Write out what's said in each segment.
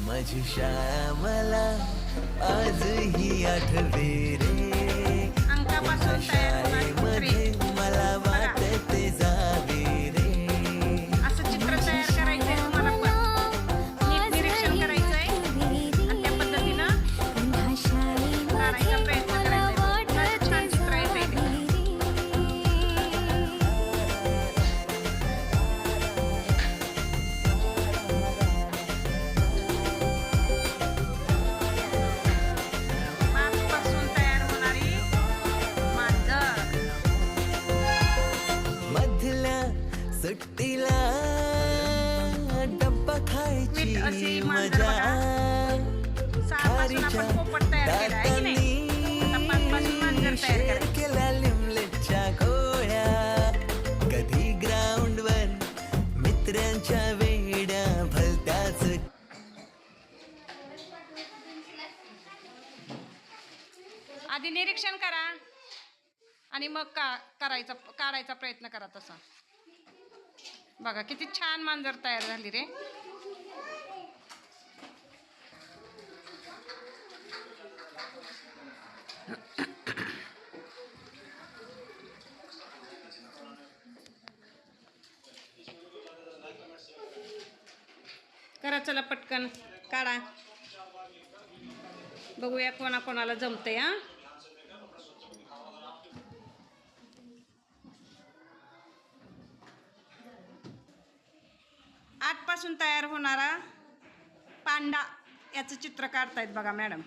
माझी श्यामला आजही आठवे रे. अंकापासून तयार होणारी चित्रे मला वाटते जावे रे. असं चित्र तयार करायचंय तुम्हाला पण नीट निरीक्षण करायचंय आणि त्या पद्धतीनं काढायचा प्रयत्न करायचा. छान चित्र येते ते. मातीपासून तयार होणारी मांजर. मधल्या सुट्टीला डब्बा खायची मीठ अशी मांजर मजा. बघा. सहापासून आपण पोपट तयार केला आहे की नाही. आता 5 पासून मांजर तयार करायची. केला लिमलेटच्या गोळ्या. कधी ग्राउंडवर मित्रांच्या वेड्या भलत्याच. आधी निरीक्षण करा आणि मग काढायचा प्रयत्न करा. तसा बघा किती छान मांजर तयार झाली रे. करा चला पटकन काढा. बघूया कोणाकोणाला जमतंय. हा आठपासून तयार होणारा पांडा याचं चित्र काढतायत बघा मॅडम.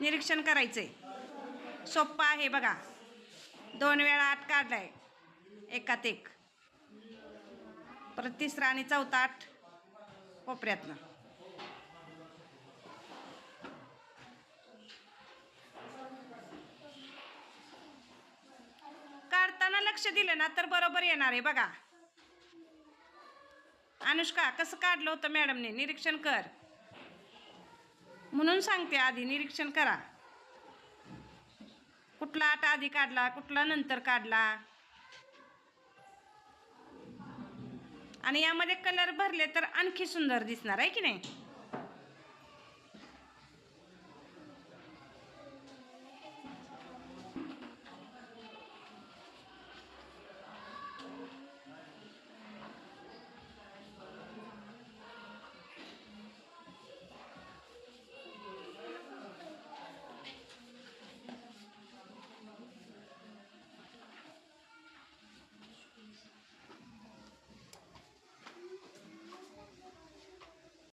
निरीक्षण करायचंय. सोप्पं आहे बघा. 2 वेळा 8 काढलाय एकात एक. परत तिसरा आणि चौथा 8 कोपऱ्यातनं. काढताना लक्ष दिलं ना तर बरोबर येणार आहे बघा. अनुष्का कसं काढलं होतं मॅडमने निरीक्षण कर म्हणून सांगते. आधी निरीक्षण करा. कुठला 8 आधी काढला कुठला नंतर काढला. आणि यामध्ये कलर भरले तर आणखी सुंदर दिसणार आहे की नाही.